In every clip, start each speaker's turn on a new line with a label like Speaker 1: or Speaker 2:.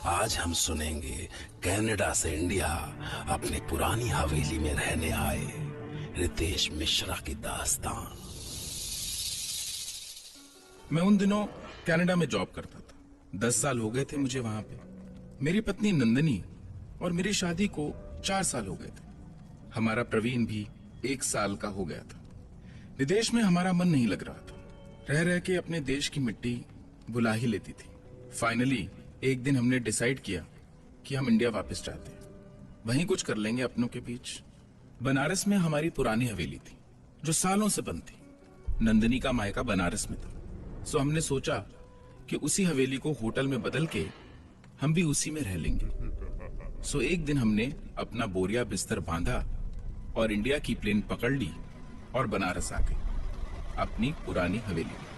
Speaker 1: आज हम सुनेंगे कनाडा से इंडिया अपनी पुरानी हवेली में रहने आए रितेश मिश्रा की दास्तान।
Speaker 2: मैं उन दिनों कनाडा में जॉब करता था। 10 साल हो गए थे मुझे वहां पे। मेरी पत्नी नंदनी और मेरी शादी को 4 साल हो गए थे। हमारा प्रवीण भी 1 साल का हो गया था। विदेश में हमारा मन नहीं लग रहा था। रह रह के अपने देश की मिट्टी बुला ही लेती थी। फाइनली एक दिन हमने डिसाइड किया कि हम इंडिया वापस चाहते हैं, वहीं कुछ कर लेंगे अपनों के बीच। बनारस में हमारी पुरानी हवेली थी जो सालों से बंद थी। नंदनी का मायका बनारस में था, सो हमने सोचा कि उसी हवेली को होटल में बदल के हम भी उसी में रह लेंगे। सो एक दिन हमने अपना बोरिया बिस्तर बांधा और इंडिया की प्लेन पकड़ ली और बनारस आ गए अपनी पुरानी हवेली में।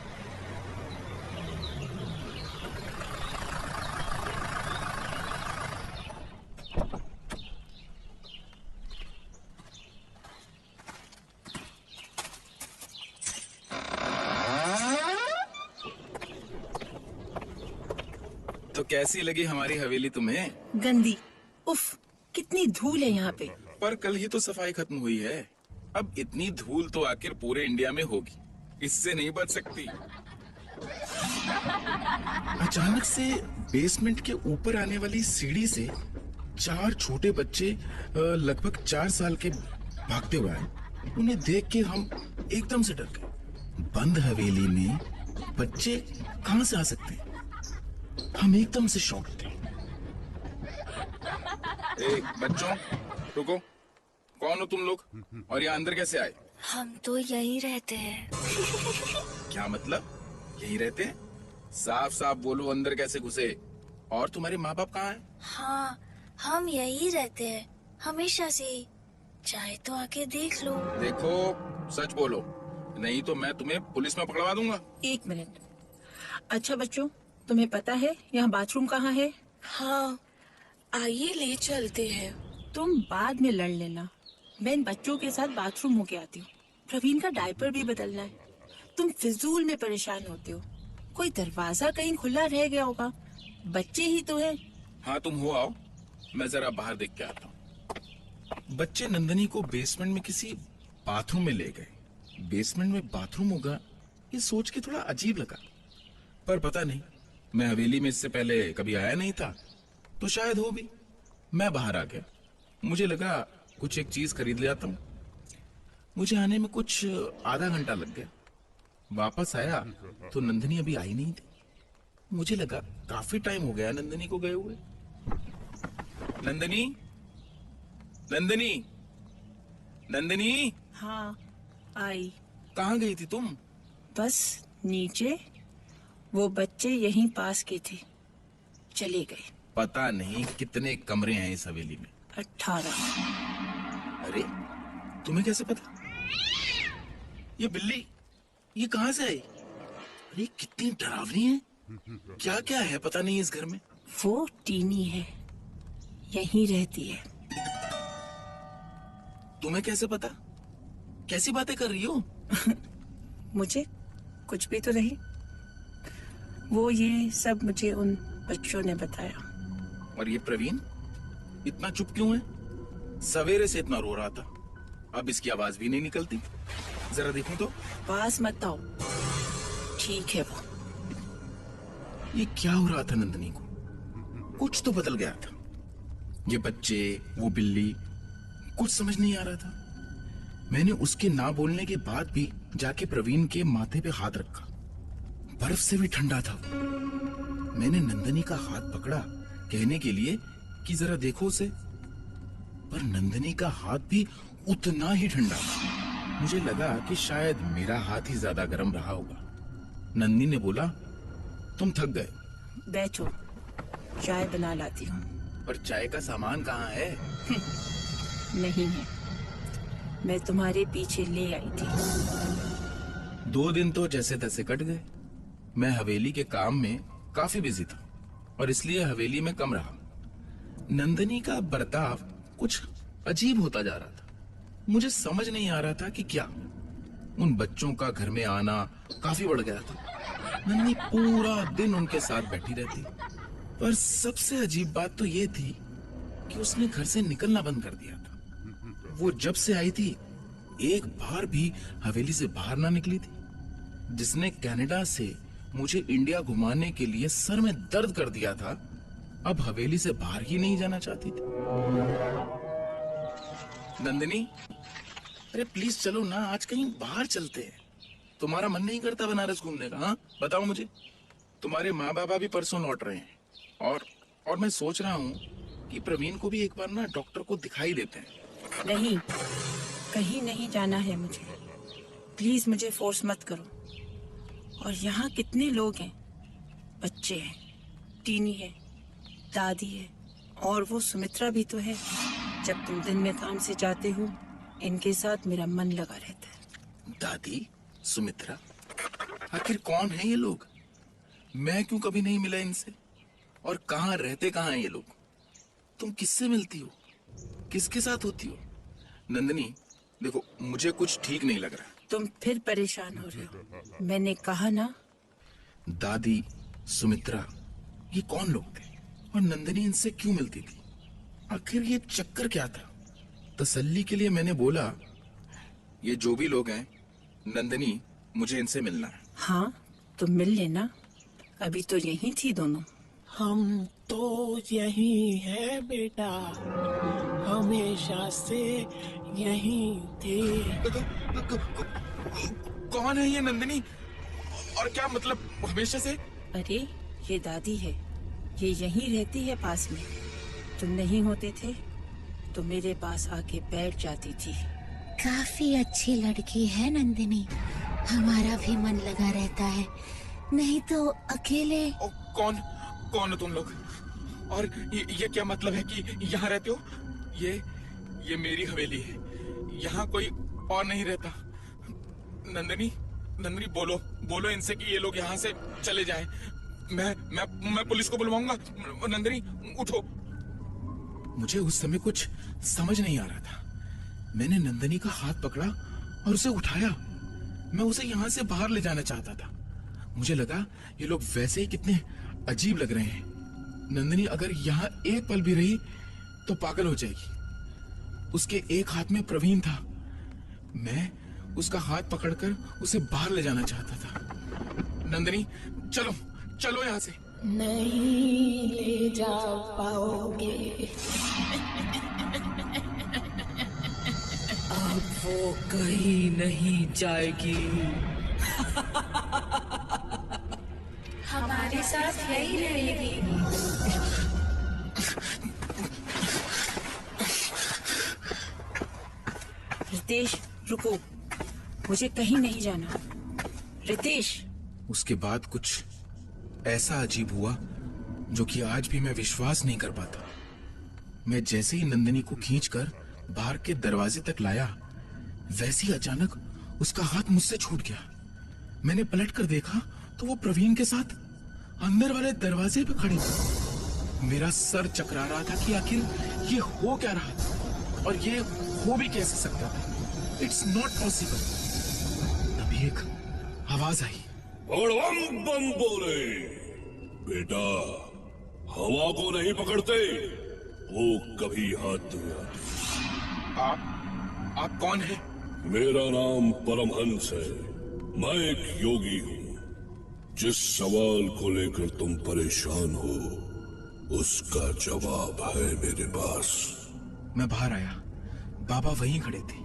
Speaker 2: तो कैसी लगी हमारी हवेली तुम्हें?
Speaker 3: गंदी। उफ, कितनी धूल है यहाँ पे।
Speaker 2: पर कल ही तो सफाई खत्म हुई है। अब इतनी धूल तो आखिर पूरे इंडिया में होगी, इससे नहीं बच सकती। अचानक से बेसमेंट के ऊपर आने वाली सीढ़ी से 4 छोटे बच्चे लगभग 4 साल के भागते हुए आए। उन्हें देख के हम एकदम से डर गए। बंद हवेली में बच्चे कहां से आ सकते हैं? हम एकदम से शॉक थे। बच्चों रुको, कौन हो तुम लोग और यहाँ अंदर कैसे आए?
Speaker 4: हम तो यहीं रहते हैं।
Speaker 2: क्या मतलब यहीं रहते हैं? साफ साफ बोलो, अंदर कैसे घुसे? और तुम्हारे माँ बाप कहाँ हैं?
Speaker 4: हाँ, हम यहीं रहते हैं हमेशा से ही। चाहे तो आके देख लो।
Speaker 2: देखो, सच बोलो, नहीं तो मैं तुम्हें पुलिस में पकड़वा दूंगा।
Speaker 3: 1 मिनट। अच्छा बच्चों, तुम्हें पता है यहाँ बाथरूम कहाँ है?
Speaker 4: हाँ, आइए ले चलते हैं।
Speaker 3: तुम बाद में लड़ लेना, मैं इन बच्चों के साथ बाथरूम होके आती हूँ। प्रवीण का डायपर भी बदलना है। तुम फिजूल में परेशान होते हो। कोई दरवाजा कहीं खुला रह गया होगा, बच्चे ही तो है।
Speaker 2: हाँ तुम हो, आओ, मैं जरा बाहर देख के आता हूँ। बच्चे नंदनी को बेसमेंट में किसी बाथरूम में ले गए। बेसमेंट में बाथरूम होगा ये सोच के थोड़ा अजीब लगा, पर पता नहीं, मैं हवेली में इससे पहले कभी आया नहीं था तो शायद हो भी। मैं बाहर आ गया। मुझे लगा कुछ एक चीज खरीद ले आता हूँ। मुझे आने में कुछ आधा घंटा लग गया। वापस आया तो नंदनी अभी आई नहीं थी। मुझे लगा काफी टाइम हो गया नंदनी को गए हुए। नंदनी, नंदनी, नंदनी।
Speaker 3: हाँ आई।
Speaker 2: कहाँ गई थी तुम?
Speaker 3: बस नीचे, वो बच्चे यहीं पास के थे, चले गए।
Speaker 2: पता नहीं कितने कमरे हैं इस हवेली में।
Speaker 3: 18।
Speaker 2: अरे तुम्हें कैसे पता? ये बिल्ली ये कहाँ से आई? अरे कितनी डरावनी है। क्या क्या है पता नहीं इस घर में।
Speaker 3: वो टीनी है, यहीं रहती है।
Speaker 2: तुम्हें कैसे पता? कैसी बातें कर रही हो?
Speaker 3: मुझे कुछ भी तो नहीं, वो ये सब मुझे उन बच्चों ने बताया।
Speaker 2: और ये प्रवीण इतना चुप क्यों है? सवेरे से इतना रो रहा था, अब इसकी आवाज भी नहीं निकलती। जरा देखूं तो।
Speaker 3: पास मत आओ। ठीक है वो।
Speaker 2: ये क्या हो रहा था नंदनी को? कुछ तो बदल गया था। ये बच्चे, वो बिल्ली, कुछ समझ नहीं आ रहा था। मैंने उसके ना बोलने के बाद भी जाके प्रवीण के माथे पे हाथ रखा। बर्फ से भी ठंडा था। मैंने नंदनी का हाथ पकड़ा कहने के लिए कि जरा देखो उसे, पर नंदनी का हाथ भी उतना ही ठंडा। मुझे लगा कि शायद मेरा हाथ ही ज्यादा गर्म रहा होगा। नंदनी ने बोला, तुम थक गए,
Speaker 3: बैठो, चाय बना लाती हूँ।
Speaker 2: पर चाय का सामान कहाँ है?
Speaker 3: नहीं है, मैं तुम्हारे पीछे ले आई थी।
Speaker 2: 2 दिन तो जैसे तैसे कट गए। मैं हवेली के काम में काफी बिजी था और इसलिए हवेली में कम रहा। नंदनी का बर्ताव कुछ अजीब होता जा रहा था। मुझे समझ नहीं आ रहा था कि क्या। उन बच्चों का घर में आना काफी बढ़ गया था। नंदनी पूरा दिन उनके साथ बैठी रहती। पर सबसे अजीब बात तो ये थी कि उसने घर से निकलना बंद कर दिया था। वो जब से आई थी एक बार भी हवेली से बाहर ना निकली थी। जिसने कनाडा से मुझे इंडिया घुमाने के लिए सर में दर्द कर दिया था, अब हवेली से बाहर ही नहीं जाना चाहती थी। नंदिनी, अरे प्लीज चलो ना, आज कहीं बाहर चलते हैं। तुम्हारा मन नहीं करता बनारस घूमने का? हाँ बताओ मुझे। तुम्हारे माँ बाबा भी परसों लौट रहे हैं और मैं सोच रहा हूँ कि प्रवीण को भी एक बार ना डॉक्टर को दिखाई देते हैं।
Speaker 3: नहीं, कहीं नहीं जाना है मुझे। प्लीज मुझे फोर्स मत करो। और यहाँ कितने लोग हैं, बच्चे हैं, टीनी है, दादी है, और वो सुमित्रा भी तो है। जब तुम दिन में काम से जाते हो, इनके साथ मेरा मन लगा रहता है।
Speaker 2: दादी, सुमित्रा, आखिर कौन है ये लोग? मैं क्यों कभी नहीं मिला इनसे? और कहाँ रहते कहाँ हैं ये लोग? तुम किससे मिलती हो? किसके साथ होती हो? नंदिनी, देखो मुझे कुछ ठीक नहीं लग रहा।
Speaker 3: तुम फिर परेशान हो रहे हो। मैंने कहा ना।
Speaker 2: दादी, सुमित्रा, ये कौन लोग थे? और नंदिनी इनसे क्यों मिलती थी? आखिर ये चक्कर क्या था? तसल्ली के लिए मैंने बोला, ये जो भी लोग हैं, नंदिनी, मुझे इनसे मिलना है।
Speaker 3: हाँ, तुम मिल लेना। अभी तो यहीं थी दोनों।
Speaker 5: हम तो यही है बेटा, हमेशा से यही थे।
Speaker 2: कौन है ये नंदिनी? और क्या मतलब हमेशा से?
Speaker 3: अरे ये दादी है, ये यहीं रहती है पास में। तुम नहीं होते थे तो मेरे पास आके बैठ जाती थी।
Speaker 6: काफी अच्छी लड़की है नंदिनी, हमारा भी मन लगा रहता है। नहीं तो अकेले।
Speaker 2: कौन हो तुम लोग? और ये क्या मतलब है कि यहाँ रहते हो? ये मेरी हवेली है, यहाँ कोई और नहीं रहता। नंदिनी, बोलो इनसे कि ये लोग यहाँ से चले जाएं। मैं पुलिस को बुलवाऊंगा। नंदिनी, उठो। मुझे उस समय कुछ समझ नहीं आ रहा था। मैंने नंदिनी का हाथ पकड़ा और उसे उठाया। मैं उसे यहाँ से बाहर ले जाना चाहता था। मुझे लगा ये लोग वैसे ही कितने अजीब लग रहे हैं। नंदिनी अगर यहाँ एक पल भी रही तो पागल हो जाएगी। उसके एक हाथ में प्रवीण था। मैं उसका हाथ पकड़कर उसे बाहर ले जाना चाहता था। नंदिनी, चलो यहाँ से।
Speaker 5: नहीं ले जा पाओगे।
Speaker 7: अब वो कहीं नहीं जाएगी।
Speaker 4: हमारे साथ यही रहेगी।
Speaker 3: रितेश, रुको, मुझे कहीं नहीं जाना। रितेश।
Speaker 2: उसके बाद कुछ ऐसा अजीब हुआ जो कि आज भी मैं विश्वास नहीं कर पाता। मैं जैसे ही नंदिनी को खींचकर बाहर के दरवाजे तक लाया, वैसे ही अचानक उसका हाथ मुझसे छूट गया। मैंने पलटकर देखा तो वो प्रवीण के साथ अंदर वाले दरवाजे पे खड़ी थी। मेरा सर चकरा रहा था कि आखिर ये हो क्या रहा था और ये हो भी कैसे सकता था। It's not possible. तभी एक आवाज आई।
Speaker 8: बम बोले, बेटा हवा को नहीं पकड़ते, वो कभी हाथ नहीं आती।
Speaker 2: आप कौन है?
Speaker 8: मेरा नाम परमहंस है। मैं एक योगी हूँ। जिस सवाल को लेकर तुम परेशान हो, उसका जवाब है मेरे पास।
Speaker 2: मैं बाहर आया। बाबा वहीं खड़े थे।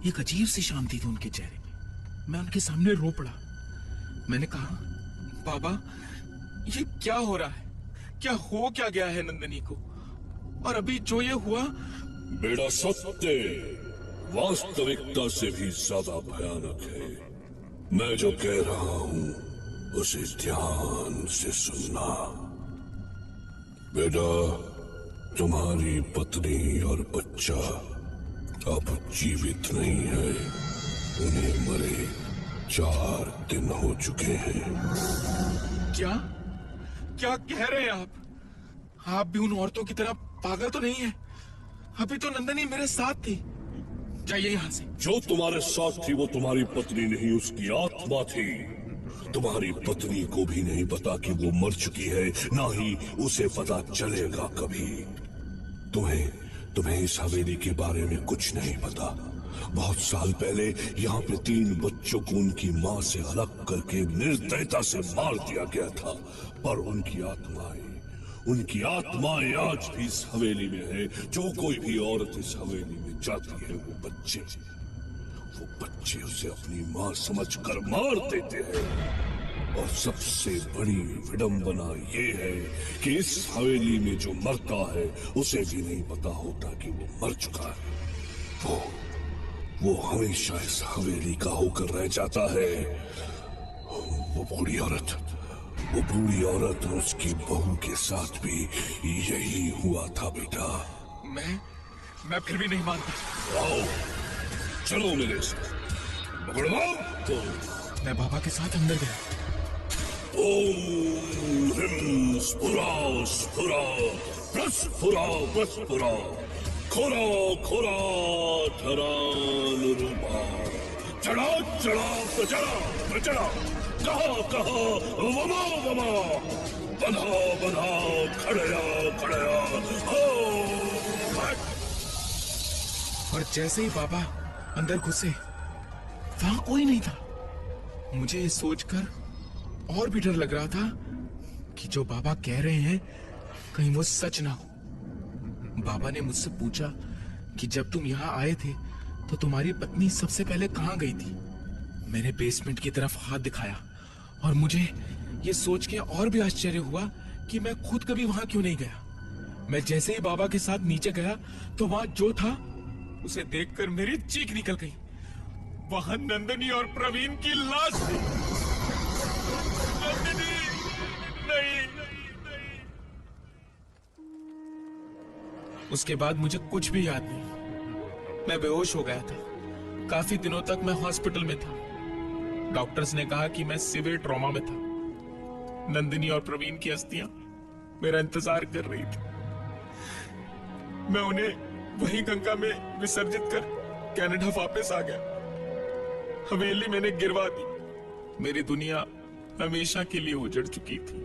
Speaker 2: एक अजीब सी शांति थी उनके चेहरे में। मैं उनके सामने रो पड़ा। मैंने कहा, बाबा ये क्या हो रहा है? क्या गया है नंदिनी को? और अभी जो ये हुआ।
Speaker 8: बेटा सत्य वास्तविकता से भी ज्यादा भयानक है। मैं जो कह रहा हूँ उसे ध्यान से सुनना। बेटा, तुम्हारी पत्नी और बच्चा अब जीवित नहीं है। उन्हें मरे 4 दिन हो चुके हैं।
Speaker 2: क्या कह रहे हैं आप? आप भी उन औरतों की तरह पागल तो नहीं है? अभी तो नंदिनी मेरे साथ थी। जाइए यहाँ से।
Speaker 8: जो तुम्हारे साथ थी वो तुम्हारी पत्नी नहीं, उसकी आत्मा थी। तुम्हारी पत्नी को भी नहीं पता कि वो मर चुकी है, ना ही उसे पता चलेगा कभी। तुम्हें इस हवेली के बारे में कुछ नहीं पता। बहुत साल पहले यहाँ पे 3 बच्चों को उनकी माँ से अलग करके निर्दयता से मार दिया गया था, पर उनकी आत्माएं आज भी इस हवेली में है। जो कोई भी औरत इस हवेली में जाती है, वो बच्चे उसे अपनी माँ समझकर मार देते हैं। और सबसे बड़ी विडंबना ये है कि इस हवेली में जो मरता है, उसे भी नहीं पता होता कि वो मर चुका है। वो हमेशा इस हवेली का होकर रह जाता है। वो बूढ़ी औरत और उसकी बहू के साथ भी यही हुआ था बेटा।
Speaker 2: मैं फिर भी नहीं मानता।
Speaker 8: आओ, चलो मेरे साथ। पकड़ो तो।
Speaker 2: मैं बाबा के साथ अंदर गया।
Speaker 8: ओम ह्रीं स्फुरा स्फुरा प्रस्फुरा प्रस्फुरा खोरा खोरा धरान रूपा चढ़ा चढ़ा प्रचड़ा कहा वमा वमा बधा खड़या हो।
Speaker 2: और जैसे ही बाबा अंदर घुसे, वहां कोई नहीं था। मुझे ये सोचकर और भी डर लग रहा था कि जो बाबा कह रहे हैं कहीं वो सच ना हो। बाबा ने मुझसे पूछा कि जब तुम यहाँ आए थे तो तुम्हारी पत्नी सबसे पहले कहाँ गई थी। मैंने बेसमेंट की तरफ हाथ दिखाया और मुझे ये सोच के और भी आश्चर्य हुआ कि मैं खुद कभी वहां क्यों नहीं गया। मैं जैसे ही बाबा के साथ नीचे गया तो वहां जो था उसे देखकर मेरी चीख निकल गई। वहां नंदिनी और प्रवीण की लाश थी। नंदिनी नहीं। उसके बाद मुझे कुछ भी याद नहीं। मैं बेहोश हो गया था। काफी दिनों तक मैं हॉस्पिटल में था। डॉक्टर्स ने कहा कि मैं सीवियर ट्रॉमा में था। नंदिनी और प्रवीण की अस्थियां मेरा इंतजार कर रही थी। मैं उन्हें वहीं गंगा में विसर्जित कर कनाडा वापस आ गया। हवेली मैंने गिरवा दी। मेरी दुनिया हमेशा के लिए उजड़ चुकी थी।